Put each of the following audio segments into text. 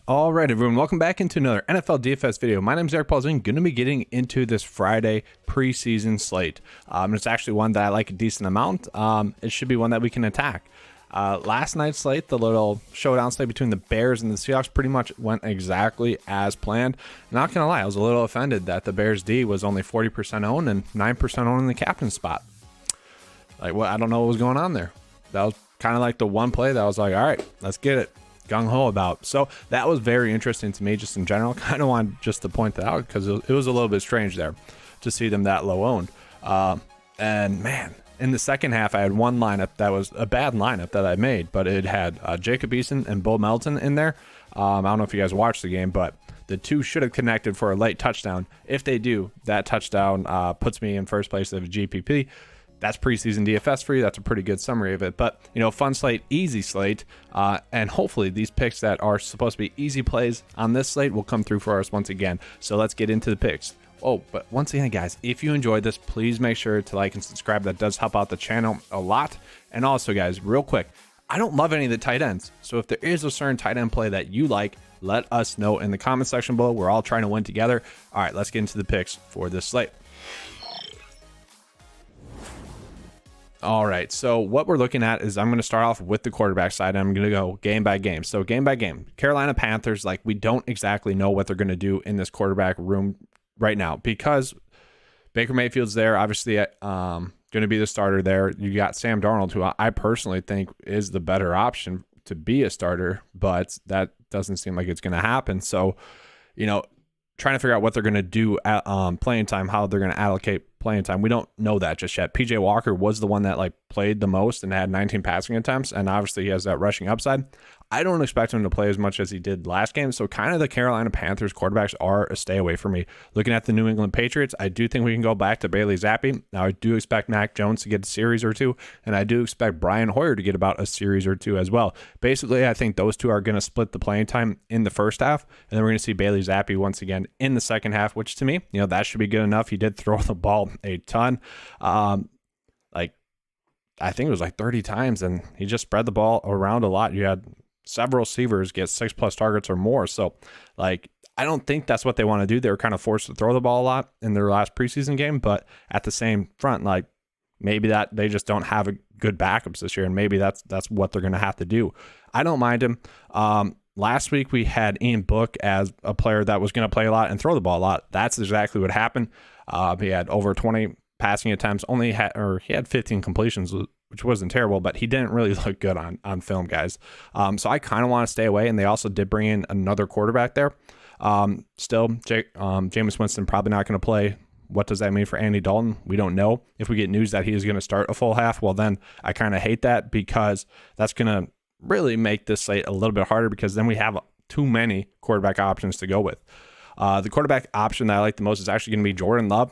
All right, everyone, welcome back into another NFL DFS video. My name is Eric Paulson. Going to be getting into this Friday preseason slate. It's actually one that I like a decent amount. It should be one that we can attack. Last night's slate, the little showdown slate between the Bears and the Seahawks, pretty much went exactly as planned. Not going to lie, I was a little offended that the Bears D was only 40% owned and 9% owned in the captain spot. I don't know what was going on there. That was kind of like the one play that I was like, all right, let's get it. Gung-ho about. So that was very interesting to me just in general. Kind of wanted just to point that out because it was a little bit strange there to see them that low owned. And man, in the second half, I had one lineup that was a bad lineup that I made, but it had Jacob Eason and Bo Melton in there. I don't know if you guys watched the game, but the two should have connected for a late touchdown. If they do, that touchdown puts me in first place of a GPP. That's preseason DFS for you. That's a pretty good summary of it. But, fun slate, easy slate. And hopefully these picks that are supposed to be easy plays on this slate will come through for us once again. So let's get into the picks. Oh, but once again, guys, if you enjoyed this, please make sure to like and subscribe. That does help out the channel a lot. And also, guys, real quick, I don't love any of the tight ends. So if there is a certain tight end play that you like, let us know in the comment section below. We're all trying to win together. All right, let's get into the picks for this slate. All right, so what we're looking at is I'm going to start off with the quarterback side. I'm going to go game by game. So game by game, Carolina Panthers, we don't exactly know what they're going to do in this quarterback room right now because Baker Mayfield's there, obviously going to be the starter there. You got Sam Darnold, who I personally think is the better option to be a starter, but that doesn't seem like it's going to happen. So, trying to figure out what they're going to do at playing time, how they're going to allocate playing time. We don't know that just yet. PJ Walker was the one that played the most and had 19 passing attempts, and obviously he has that rushing upside. I don't expect him to play as much as he did last game, so kind of the Carolina Panthers quarterbacks are a stay away for me. Looking at the New England Patriots, I do think we can go back to Bailey Zappi. Now, I do expect Mac Jones to get a series or two, and I do expect Brian Hoyer to get about a series or two as well. Basically, I think those two are going to split the playing time in the first half, and then we're going to see Bailey Zappi once again in the second half, which to me, that should be good enough. He did throw the ball a ton. I think it was 30 times, and he just spread the ball around a lot. You had several receivers get 6+ targets or more. So, I don't think that's what they want to do. They were kind of forced to throw the ball a lot in their last preseason game, but at the same front, maybe that they just don't have a good backups this year, and maybe that's what they're going to have to do. I don't mind him. Last week we had Ian Book as a player that was going to play a lot and throw the ball a lot. That's exactly what happened. He had over 20 passing attempts, he had 15 completions, which wasn't terrible, but he didn't really look good on film, guys. So I kind of want to stay away, and they also did bring in another quarterback there. Still, Jameis Winston probably not going to play. What does that mean for Andy Dalton? We don't know. If we get news that he is going to start a full half, well, then I kind of hate that because that's going to really make this slate a little bit harder because then we have too many quarterback options to go with. The quarterback option that I like the most is actually going to be Jordan Love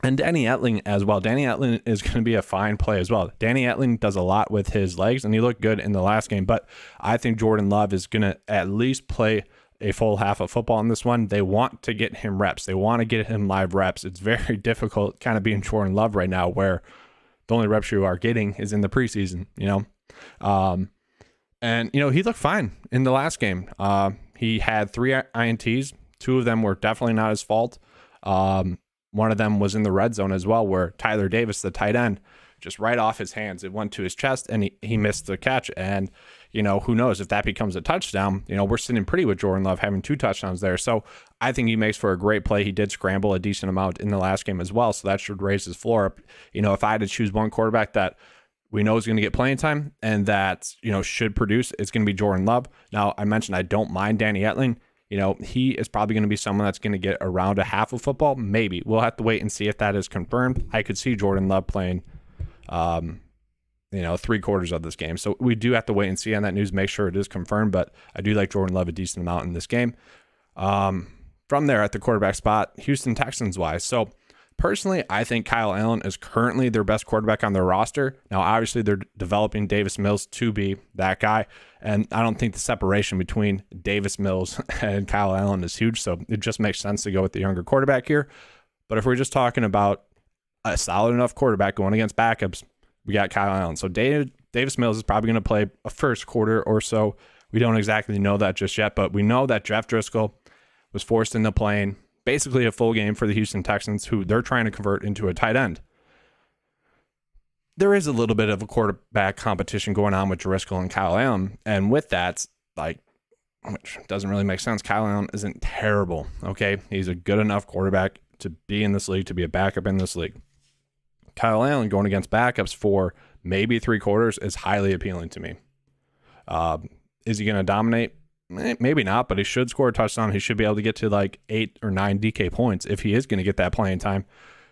and Danny Etling as well. Danny Etling is going to be a fine play as well. Danny Etling does a lot with his legs, and he looked good in the last game, but I think Jordan Love is going to at least play a full half of football in this one. They want to get him reps. They want to get him live reps. It's very difficult kind of being Jordan Love right now where the only reps you are getting is in the preseason, And, he looked fine in the last game. He had 3 INTs. 2 of them were definitely not his fault. One of them was in the red zone as well, where Tyler Davis, the tight end, just right off his hands, it went to his chest, and he missed the catch. And, who knows if that becomes a touchdown. We're sitting pretty with Jordan Love having 2 touchdowns there. So I think he makes for a great play. He did scramble a decent amount in the last game as well, so that should raise his floor up. If I had to choose one quarterback that we know is going to get playing time and that, should produce, it's going to be Jordan Love. Now, I mentioned I don't mind Danny Etling. He is probably going to be someone that's going to get around a half of football. Maybe. We'll have to wait and see if that is confirmed. I could see Jordan Love playing, 3/4 of this game. So we do have to wait and see on that news, make sure it is confirmed. But I do like Jordan Love a decent amount in this game. From there at the quarterback spot, Houston Texans wise. So personally, I think Kyle Allen is currently their best quarterback on their roster. Now, obviously, they're developing Davis Mills to be that guy. And I don't think the separation between Davis Mills and Kyle Allen is huge. So it just makes sense to go with the younger quarterback here. But if we're just talking about a solid enough quarterback going against backups, we got Kyle Allen. So Davis Mills is probably going to play a first quarter or so We don't exactly know that just yet, but we know that Jeff Driscoll was forced into playing basically a full game for the Houston Texans, who they're trying to convert into a tight end. There is a little bit of a quarterback competition going on with Driscoll and Kyle Allen, and with that, which doesn't really make sense. Kyle Allen isn't terrible, okay? He's a good enough quarterback to be in this league, to be a backup in this league. Kyle Allen going against backups for maybe 3 quarters is highly appealing to me. Is he going to dominate? Maybe not, but he should score a touchdown. He should be able to get to like 8 or 9 DK points if he is going to get that playing time.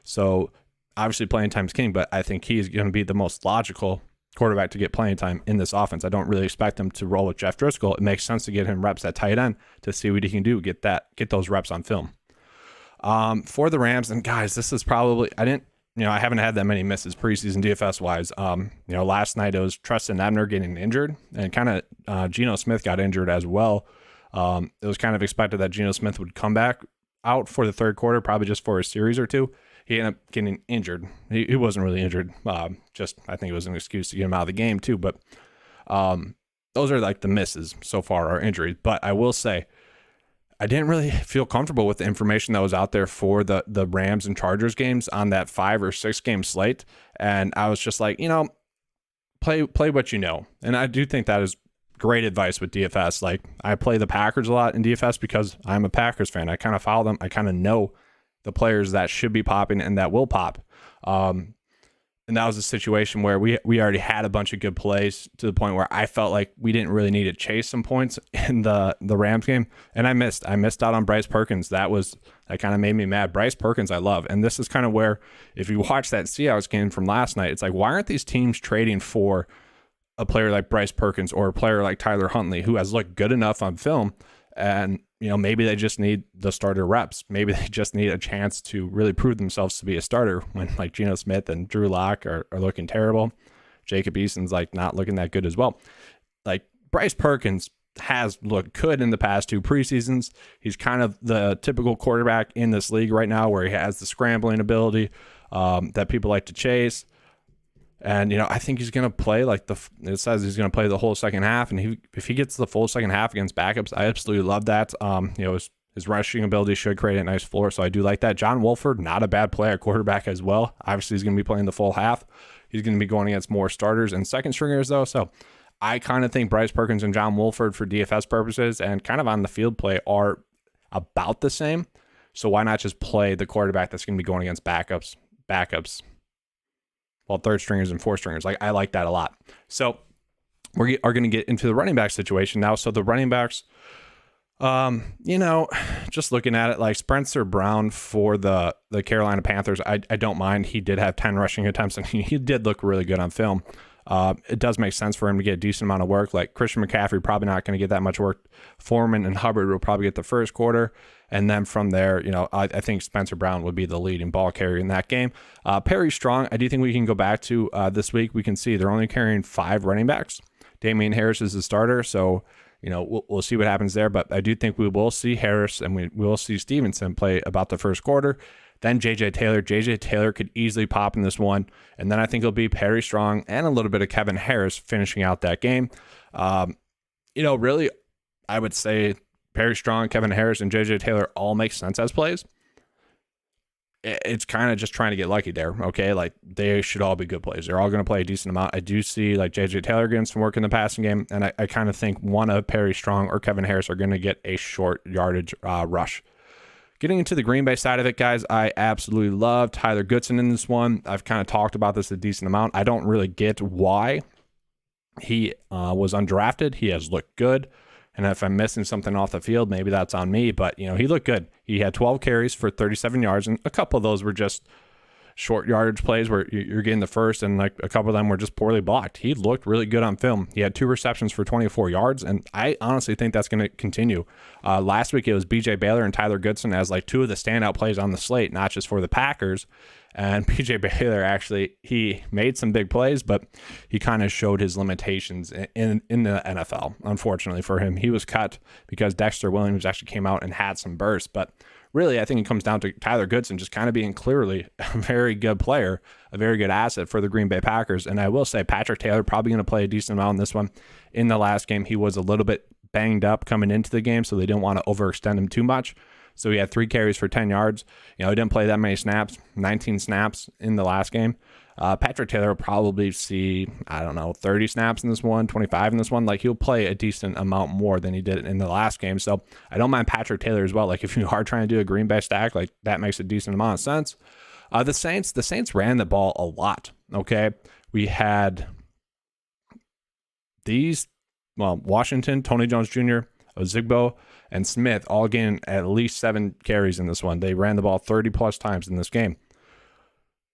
So obviously playing time is king, but I think he's going to be the most logical quarterback to get playing time in this offense. I don't really expect him to roll with Jeff Driscoll. It makes sense to get him reps at tight end to see what he can do, get those reps on film. For the Rams, and guys, this is probably, I haven't had that many misses preseason DFS wise. Last night it was Treston Ebner getting injured, and kind of Geno Smith got injured as well. It was kind of expected that Geno Smith would come back out for the third quarter, probably just for a series or two. He ended up getting injured. He wasn't really injured. I think it was an excuse to get him out of the game too. But those are like the misses so far, are injuries. But I will say, I didn't really feel comfortable with the information that was out there for the Rams and Chargers games on that 5 or 6 game slate. And I was just like, play what you know. And I do think that is great advice with DFS. Like, I play the Packers a lot in DFS because I'm a Packers fan. I kind of follow them. I kind of know the players that should be popping and that will pop. And that was a situation where we already had a bunch of good plays to the point where I felt like we didn't really need to chase some points in the Rams game. And I missed out on Bryce Perkins. That kind of made me mad. Bryce Perkins I love. And this is kind of where, if you watch that Seahawks game from last night, it's like, why aren't these teams trading for a player like Bryce Perkins or a player like Tyler Huntley, who has looked good enough on film? And maybe they just need the starter reps. Maybe they just need a chance to really prove themselves to be a starter when like Geno Smith and Drew Lock are looking terrible. Jacob Eason's like not looking that good as well. Like, Bryce Perkins has looked good in the past 2 preseasons. He's kind of the typical quarterback in this league right now, where he has the scrambling ability that people like to chase. And, I think he's going to play it says he's going to play the whole second half. And if he gets the full second half against backups, I absolutely love that. His rushing ability should create a nice floor. So I do like that. John Wolford, not a bad player at quarterback as well. Obviously, he's going to be playing the full half. He's going to be going against more starters and second stringers though. So I kind of think Bryce Perkins and John Wolford for DFS purposes and kind of on the field play are about the same. So why not just play the quarterback that's going to be going against backups? Well, third stringers and fourth stringers. I like that a lot. So we are going to get into the running back situation now. So the running backs, just looking at it, like Spencer Brown for the Carolina Panthers, I don't mind. He did have 10 rushing attempts, and he did look really good on film. It does make sense for him to get a decent amount of work. Like Christian McCaffrey, probably not going to get that much work. Foreman and Hubbard will probably get the first quarter. And then from there, I think Spencer Brown would be the leading ball carrier in that game. Perry Strong, I do think we can go back to this week. We can see they're only carrying 5 running backs. Damian Harris is the starter. So, we'll see what happens there. But I do think we will see Harris and we will see Stevenson play about the first quarter. Then J.J. Taylor. J.J. Taylor could easily pop in this one. And then I think it'll be Perry Strong and a little bit of Kevin Harris finishing out that game. Really, I would say Perry Strong, Kevin Harris, and J.J. Taylor all make sense as plays. It's kind of just trying to get lucky there, okay? Like, they should all be good plays. They're all going to play a decent amount. I do see, like, J.J. Taylor getting some work in the passing game, and I kind of think one of Perry Strong or Kevin Harris are going to get a short yardage rush. Getting into the Green Bay side of it, guys, I absolutely love Tyler Goodson in this one. I've kind of talked about this a decent amount. I don't really get why he was undrafted. He has looked good. And if I'm missing something off the field, maybe that's on me. But, he looked good. He had 12 carries for 37 yards, and a couple of those were just short yardage plays where you're getting the first, and like a couple of them were just poorly blocked. He looked really good on film. He had 2 receptions for 24 yards, and I honestly think that's going to continue. Last week it was BJ Baylor and Tyler Goodson as like 2 of the standout plays on the slate, not just for the Packers. And BJ Baylor actually, he made some big plays, but he kind of showed his limitations in the NFL. Unfortunately for him, he was cut because Dexter Williams actually came out and had some bursts. But really, I think it comes down to Tyler Goodson just kind of being clearly a very good player, a very good asset for the Green Bay Packers. And I will say Patrick Taylor probably going to play a decent amount in this one. In the last game, he was a little bit banged up coming into the game, so they didn't want to overextend him too much. So he had 3 carries for 10 yards. He didn't play that many snaps, 19 snaps in the last game. Patrick Taylor will probably see, 30 snaps in this one, 25 in this one. Like, he'll play a decent amount more than he did in the last game. So I don't mind Patrick Taylor as well. Like, if you are trying to do a Green Bay stack, like, that makes a decent amount of sense. The Saints ran the ball a lot. Okay. We had Washington, Tony Jones Jr., Ozigbo, and Smith all getting at least 7 carries in this one. They ran the ball 30 plus times in this game.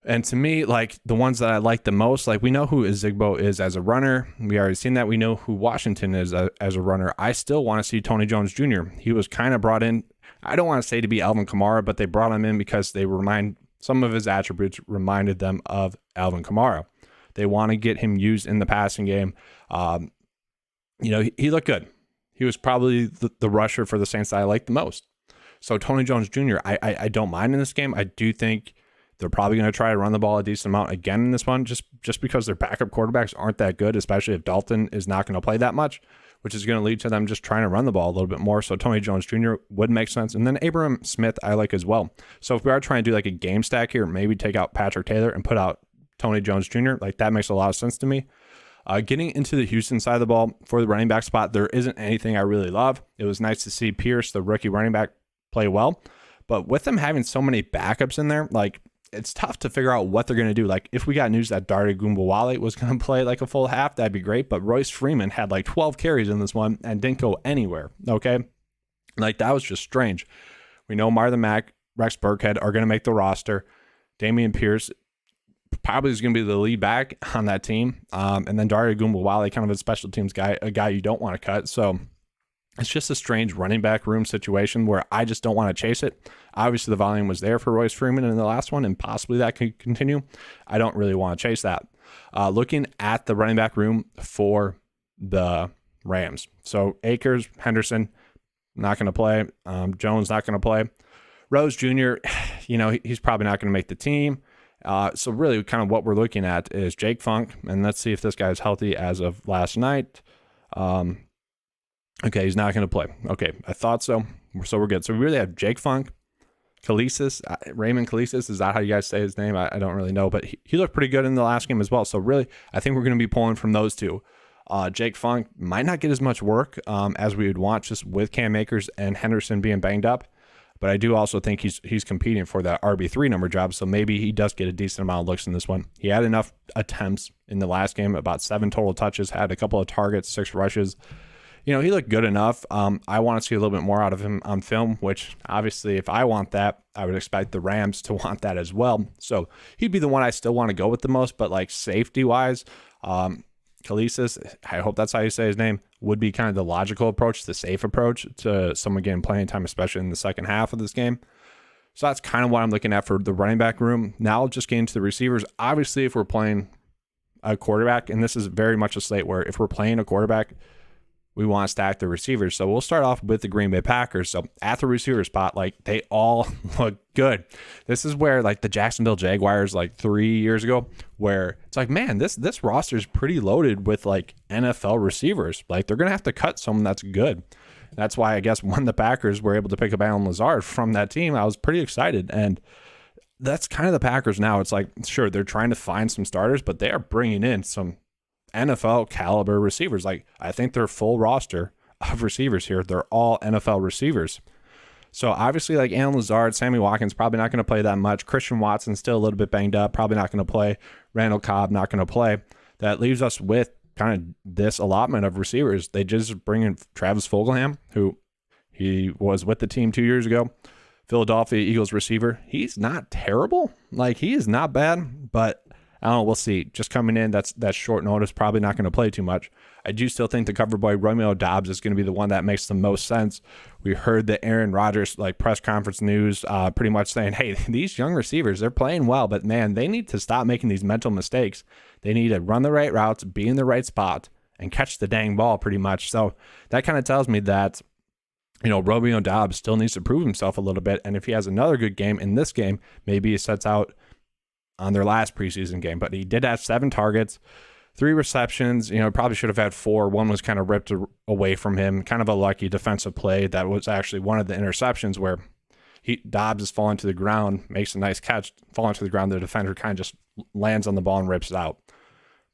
And to me, like, the ones that I like the most, like, we know who Ozigbo is as a runner. We already seen that. We know who Washington is as a runner. I still want to see Tony Jones Jr. He was kind of brought in, I don't want to say to be Alvin Kamara, but they brought him in because some of his attributes reminded them of Alvin Kamara. They want to get him used in the passing game. He looked good. He was probably the rusher for the Saints that I like the most. So Tony Jones Jr., I don't mind in this game. I do think they're probably going to try to run the ball a decent amount again in this one, just because their backup quarterbacks aren't that good, especially if Dalton is not going to play that much, which is going to lead to them just trying to run the ball a little bit more. So Tony Jones Jr. would make sense. And then Abram Smith I like as well. So if we are trying to do like a game stack here, maybe take out Patrick Taylor and put out Tony Jones Jr., like, that makes a lot of sense to me. Getting into the Houston side of the ball for the running back spot, there isn't anything I really love. It was nice to see Pierce, the rookie running back, play well. But with them having so many backups in there, like, it's tough to figure out what they're going to do. Like, if we got news that Dare Ogunbowale was going to play like a full half, that'd be great. But Royce Freeman had like 12 carries in this one and didn't go anywhere. Okay. Like, that was just strange. We know Marlon Mack, Rex Burkhead are going to make the roster. Dameon Pierce probably is going to be the lead back on that team. And then Dare Ogunbowale, kind of a special teams guy, a guy you don't want to cut. So it's just a strange running back room situation where I just don't want to chase it. Obviously, the volume was there for Royce Freeman in the last one, and possibly that could continue. I don't really want to chase that. Looking at the running back room for the Rams. So Akers, Henderson, not going to play. Jones, not going to play. Rose Jr., he's probably not going to make the team. So really kind of what we're looking at is Jake Funk, and let's see if this guy's healthy as of last night. Okay, he's not going to play. Okay, I thought so. So we're good. So we really have Jake Funk, Kalisis, Raymond Kalisis. Is that how you guys say his name? I don't really know, but he looked pretty good in the last game as well. So really, I think we're going to be pulling from those two. Jake Funk might not get as much work as we would want, just with Cam Akers and Henderson being banged up. But I do also think he's competing for that RB3 number job, so maybe he does get a decent amount of looks in this one. He had enough attempts in the last game, about 7 total touches, had a couple of targets, 6 rushes. He looked good enough. I want to see a little bit more out of him on film, which obviously if I want that, I would expect the Rams to want that as well. So he'd be the one I still want to go with the most, but like safety-wise, Kalisis, I hope that's how you say his name, would be kind of the logical approach, the safe approach to someone getting playing time, especially in the second half of this game. So that's kind of what I'm looking at for the running back room. Now just getting to the receivers. Obviously, if we're playing a quarterback, and this is very much a slate where if we're playing a quarterback, we want to stack the receivers. So we'll start off with the Green Bay Packers. So at the receiver spot, like, they all look good. This is where like the Jacksonville Jaguars like 3 years ago, where it's like, man, this roster is pretty loaded with like NFL receivers. Like, they're going to have to cut someone that's good. That's why I guess when the Packers were able to pick up Allen Lazard from that team, I was pretty excited. And that's kind of the Packers now. It's like, sure, they're trying to find some starters, but they are bringing in some NFL caliber receivers. Like, I think their full roster of receivers here, they're all NFL receivers. So obviously, like Allen Lazard, Sammy Watkins probably not going to play that much. Christian Watson still a little bit banged up, probably not going to play. Randall Cobb not going to play. That leaves us with kind of this allotment of receivers. They just bring in Travis Fulgham, who he was with the team 2 years ago. Philadelphia Eagles receiver. He's not terrible. Like, he is not bad, but I don't know, we'll see. Just coming in, that's short notice, probably not going to play too much. I do still think the cover boy Romeo Doubs is going to be the one that makes the most sense. We heard the Aaron Rodgers like press conference news pretty much saying, hey, these young receivers, they're playing well, but man, they need to stop making these mental mistakes. They need to run the right routes, be in the right spot, and catch the dang ball pretty much. So that kind of tells me that, Romeo Doubs still needs to prove himself a little bit. And if he has another good game in this game, maybe he sets out on their last preseason game. But he did have 7 targets, 3 receptions. Probably should have had 4. One was kind of ripped away from him. Kind of a lucky defensive play. That was actually one of the interceptions where Dobbs is falling to the ground, makes a nice catch, falling to the ground. The defender kind of just lands on the ball and rips it out.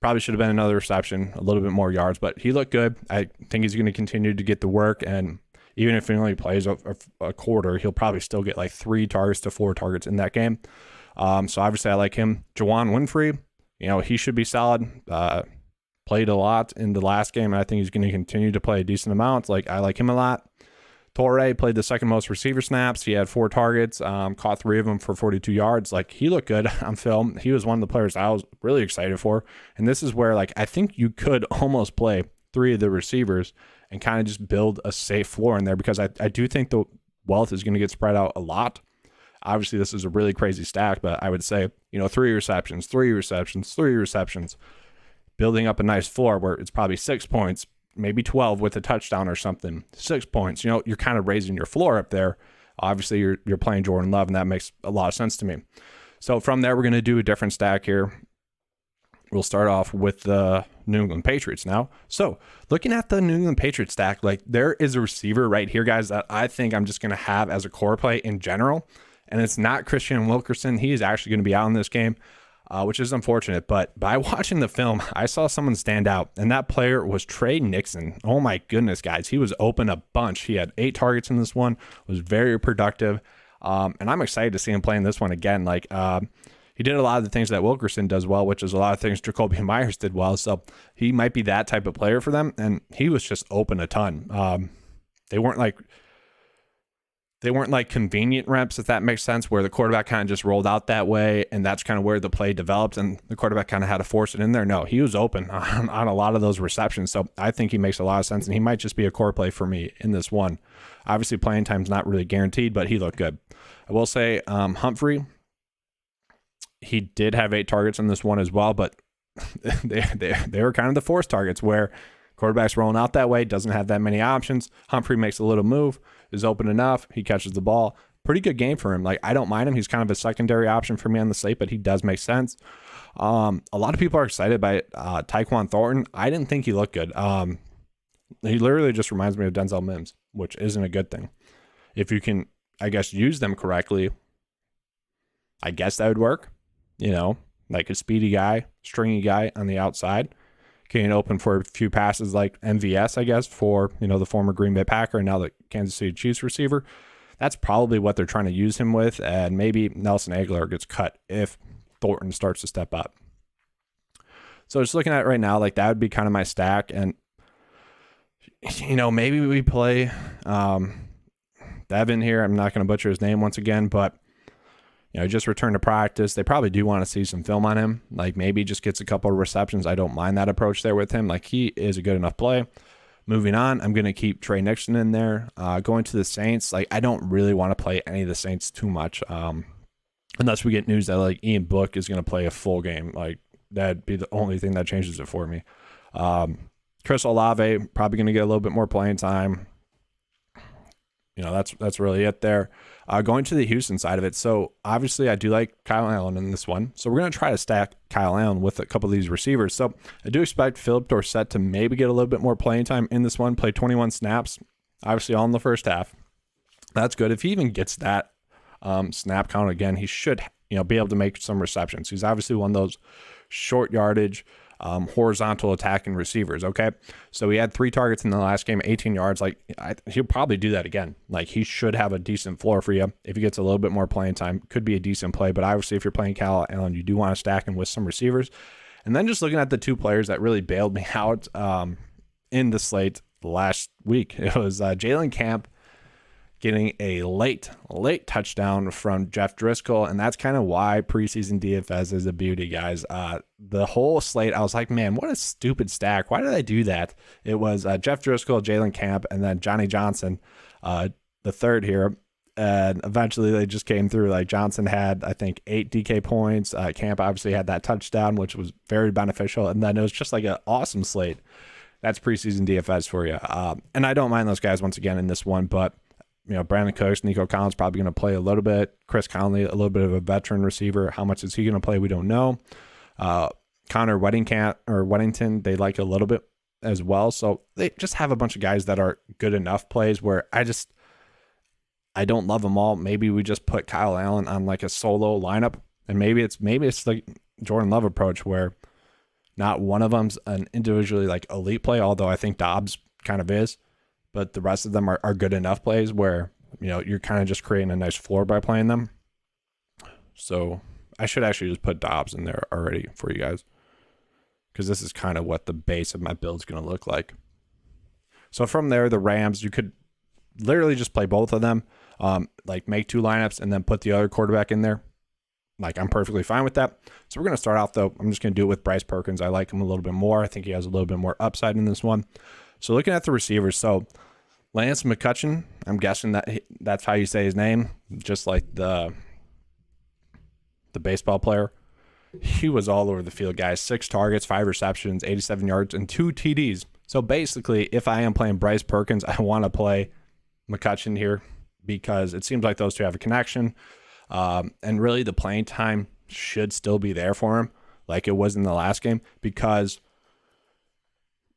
Probably should have been another reception, a little bit more yards, but he looked good. I think he's going to continue to get the work, and even if he only plays a quarter, he'll probably still get like 3 targets to 4 targets in that game. So obviously I like him. Juwan Winfrey, he should be solid. Played a lot in the last game, and I think he's going to continue to play a decent amount. I like him a lot. Torrey played the second most receiver snaps. He had 4 targets, caught 3 of them for 42 yards. He looked good on film. He was one of the players I was really excited for. And this is where I think you could almost play 3 of the receivers and kind of just build a safe floor in there, because I do think the wealth is going to get spread out a lot. Obviously, this is a really crazy stack, but I would say, 3 receptions, 3 receptions, 3 receptions, building up a nice floor where it's probably 6 points, maybe 12 with a touchdown or something. 6 points, you're kind of raising your floor up there. Obviously, you're playing Jordan Love, and that makes a lot of sense to me. So from there, we're going to do a different stack here. We'll start off with the New England Patriots now. So looking at the New England Patriots stack, there is a receiver right here, guys, that I think I'm just going to have as a core play in general. And it's not Christian Wilkerson. He is actually going to be out in this game, which is unfortunate. But by watching the film, I saw someone stand out, and that player was Trey Nixon. Oh my goodness, guys. He was open a bunch. He had 8 targets in this one, was very productive. And I'm excited to see him playing this one again. He did a lot of the things that Wilkerson does well, which is a lot of things Jacoby Myers did well. So he might be that type of player for them. And he was just open a ton. They weren't convenient reps, if that makes sense, where the quarterback kind of just rolled out that way, and that's kind of where the play developed, and the quarterback kind of had to force it in there. No, he was open on a lot of those receptions. So I think he makes a lot of sense, and he might just be a core play for me in this one. Obviously, playing time's not really guaranteed, but he looked good. I will say Humphrey, he did have 8 targets in this one as well, but they were kind of the forced targets where quarterback's rolling out that way, doesn't have that many options. Humphrey makes a little move, is open enough, he catches the ball. Pretty good game for him. I don't mind him. He's kind of a secondary option for me on the slate, but he does make sense. A lot of people are excited by Tyquan Thornton. I didn't think he looked good. He literally just reminds me of Denzel Mims, which isn't a good thing. If you can, I guess, use them correctly, I guess that would work. A speedy guy, stringy guy on the outside, getting open for a few passes like MVS, I guess, for, the former Green Bay Packer and now the Kansas City Chiefs receiver. That's probably what they're trying to use him with, and maybe Nelson Aguilar gets cut if Thornton starts to step up. So just looking at it right now, that would be kind of my stack, and, maybe we play Devin here. I'm not going to butcher his name once again, but just returned to practice. They probably do want to see some film on him. Maybe just gets a couple of receptions. I don't mind that approach there with him. He is a good enough play. Moving on, I'm going to keep Trey Nixon in there. Going to the Saints, I don't really want to play any of the Saints too much. Unless we get news that Ian Book is going to play a full game. That'd be the only thing that changes it for me. Chris Olave, probably going to get a little bit more playing time. That's really it there. Going to the Houston side of it. So obviously I do like Kyle Allen in this one. So we're going to try to stack Kyle Allen with a couple of these receivers. So I do expect Philip Dorsett to maybe get a little bit more playing time in this one, play 21 snaps, obviously all in the first half. That's good. If he even gets that snap count again, he should, be able to make some receptions. He's obviously one of those short yardage, horizontal attacking receivers. Okay. So he had 3 targets in the last game, 18 yards. He'll probably do that again. He should have a decent floor for you. If he gets a little bit more playing time, could be a decent play. But obviously if you're playing Kyle Allen, you do want to stack him with some receivers. And then just looking at the 2 players that really bailed me out in the slate last week, it was Jalen Camp getting a late touchdown from Jeff Driscoll, and that's kind of why preseason DFS is a beauty, guys. The whole slate, I was like, man, what a stupid stack. Why did I do that? It was Jeff Driscoll, Jalen Camp, and then Johnny Johnson, the third here. And eventually they just came through. Johnson had, I think, 8 DK points. Camp obviously had that touchdown, which was very beneficial. And then it was just an awesome slate. That's preseason DFS for you. And I don't mind those guys once again in this one, but Brandon Cooks, Nico Collins probably going to play a little bit. Chris Conley, a little bit of a veteran receiver. How much is he going to play? We don't know. Connor Weddington, they like a little bit as well. So they just have a bunch of guys that are good enough plays where I don't love them all. Maybe we just put Kyle Allen on like a solo lineup, and maybe it's the Jordan Love approach where not one of them's an individually like elite play, although I think Dobbs kind of is, but the rest of them are good enough plays where, you know, you're kind of just creating a nice floor by playing them. So I should actually just put Dobbs in there already for you guys, because this is kind of what the base of my build is going to look like. So from there, the Rams, you could literally just play both of them, like make 2 lineups and then put the other quarterback in there. Like, I'm perfectly fine with that. So we're going to start off, though. I'm just going to do it with Bryce Perkins. I like him a little bit more. I think he has a little bit more upside in this one. So looking at the receivers, so Lance McCutcheon, I'm guessing that's how you say his name, just like the baseball player. He was all over the field, guys. 6 targets, 5 receptions, 87 yards, and 2 TDs. So basically, if I am playing Bryce Perkins, I want to play McCutcheon here because it seems like those two have a connection. And really the playing time should still be there for him like it was in the last game, because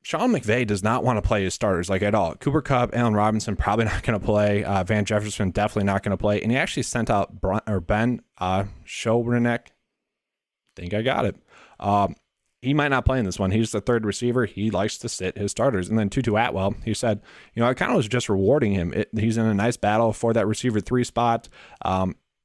Sean McVay does not want to play his starters like at all. Cooper Kupp, Allen Robinson probably not going to play. Van Jefferson definitely not going to play. And he actually sent out Ben Schobrenek. Think I got it. He might not play in this one. He's the third receiver. He likes to sit his starters. And then Tutu Atwell, he said, you know, I kind of was just rewarding him. He's in a nice battle for that receiver 3 spot.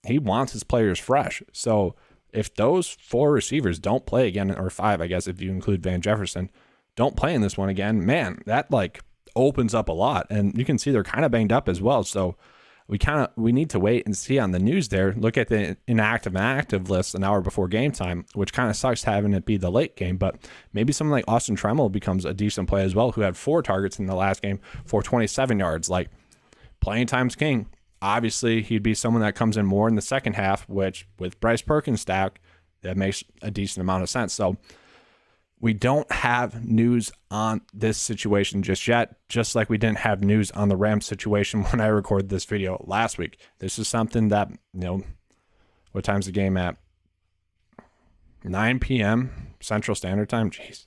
He wants his players fresh. So if those 4 receivers don't play again, or 5, I guess, if you include Van Jefferson, don't play in this one again, man, that like opens up a lot. And you can see they're kind of banged up as well. So we need to wait and see on the news there. Look at the inactive and active list an hour before game time, which kind of sucks having it be the late game. But maybe someone like Austin Tremmel becomes a decent play as well, who had 4 targets in the last game for 27 yards. Like, playing time's king. Obviously, he'd be someone that comes in more in the second half, which with Bryce Perkins stack, that makes a decent amount of sense. So we don't have news on this situation just yet, just like we didn't have news on the Rams situation when I recorded this video last week. This is something that, you know, what time's the game at? 9 p.m. Central Standard Time. Jeez,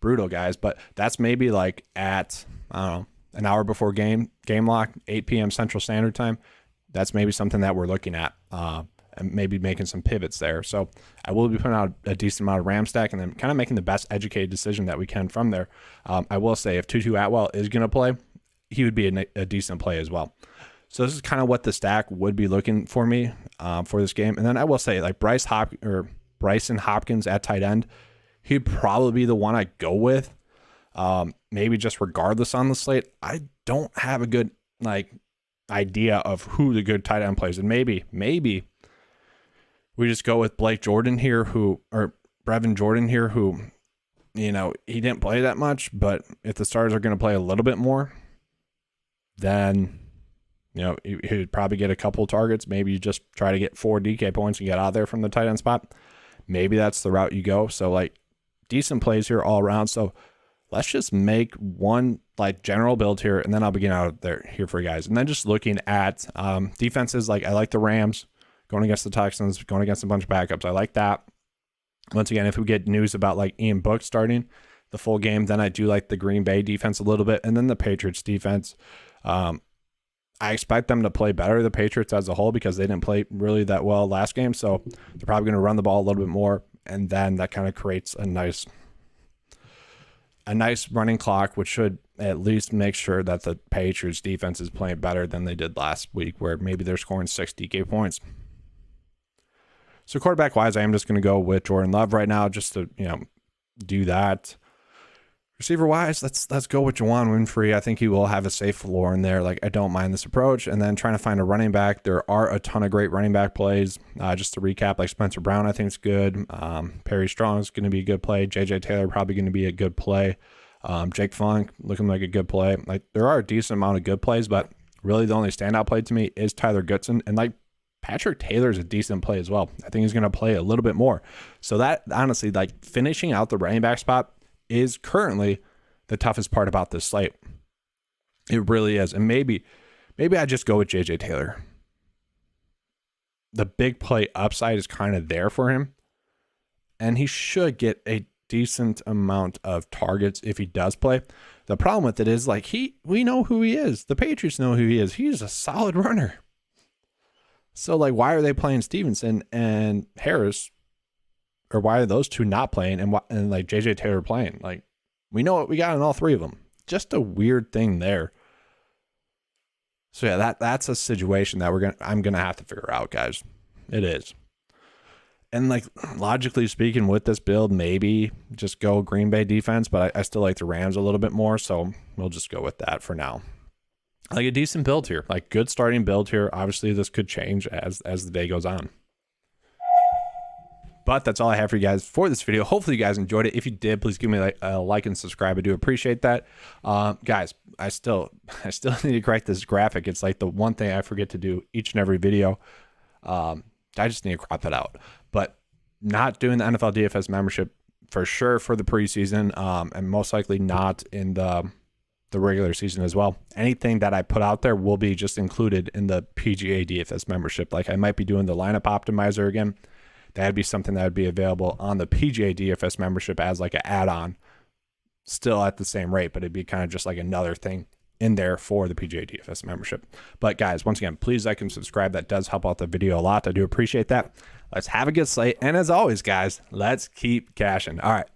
brutal, guys. But that's maybe like at, I don't know, an hour before game lock, 8 p.m. Central Standard Time. That's maybe something that we're looking at and maybe making some pivots there. So I will be putting out a decent amount of Ram stack and then kind of making the best educated decision that we can from there. I will say if Tutu Atwell is going to play, he would be a decent play as well. So this is kind of what the stack would be looking for me for this game. And then I will say, like, Bryson Hopkins at tight end, he'd probably be the one I go with. Maybe just regardless on the slate. I don't have a good idea of who the good tight end plays, and maybe we just go with Brevin Jordan here, who, you know, he didn't play that much, but if the stars are going to play a little bit more, then, you know, he would probably get a couple targets. Maybe you just try to get 4 DK points and get out of there from the tight end spot. Maybe that's the route you go. So, like, decent plays here all around. So let's just make one like general build here, and then I'll begin out there here for you guys. And then just looking at defenses, like I like the Rams going against the Texans, going against a bunch of backups. I like that. Once again, if we get news about like Ian Book starting the full game, then I do like the Green Bay defense a little bit, and then the Patriots defense. I expect them to play better, the Patriots as a whole, because they didn't play really that well last game. So they're probably going to run the ball a little bit more, and then that kind of creates a nice running clock, which should at least make sure that the Patriots defense is playing better than they did last week, where maybe they're scoring 6 DK points. So quarterback wise, I am just going to go with Jordan Love right now, just to, you know, do that. Receiver wise, let's go with Juwan Winfrey. I think he will have a safe floor in there. Like, I don't mind this approach. And then trying to find a running back. There are a ton of great running back plays. Just to recap, like Spencer Brown, I think is good. Perry Strong is going to be a good play. JJ Taylor probably going to be a good play. Jake Funk looking like a good play. Like, there are a decent amount of good plays, but really the only standout play to me is Tyler Goodson. And like, Patrick Taylor is a decent play as well. I think he's going to play a little bit more. So that, honestly, like, finishing out the running back spot is currently the toughest part about this slate. It really is. And maybe I just go with JJ Taylor. The big play upside is kind of there for him, and he should get a decent amount of targets if he does play. The problem with it is like we know who he is. The Patriots know who he is. He's a solid runner. So like, why are they playing Stevenson and Harris, or why are those two not playing and like JJ Taylor playing? Like, we know what we got in all three of them. Just a weird thing there. So yeah, that's a situation that I'm gonna have to figure out, guys. It is. And like, logically speaking, with this build, maybe just go Green Bay defense, but I still like the Rams a little bit more, so we'll just go with that for now. Like a decent build here, like good starting build here. Obviously, this could change as the day goes on. But that's all I have for you guys for this video. Hopefully you guys enjoyed it. If you did, please give me a like and subscribe. I do appreciate that. Guys, I still need to correct this graphic. It's like the one thing I forget to do each and every video. I just need to crop it out. But not doing the NFL DFS membership for sure for the preseason, and most likely not in the regular season as well. Anything that I put out there will be just included in the PGA DFS membership. Like I might be doing the lineup optimizer again. That'd be something that would be available on the PGA DFS membership as like an add-on, still at the same rate, but it'd be kind of just like another thing in there for the PGA DFS membership. But guys, once again, please like and subscribe. That does help out the video a lot. I do appreciate that. Let's have a good slate. And as always, guys, let's keep cashing. All right.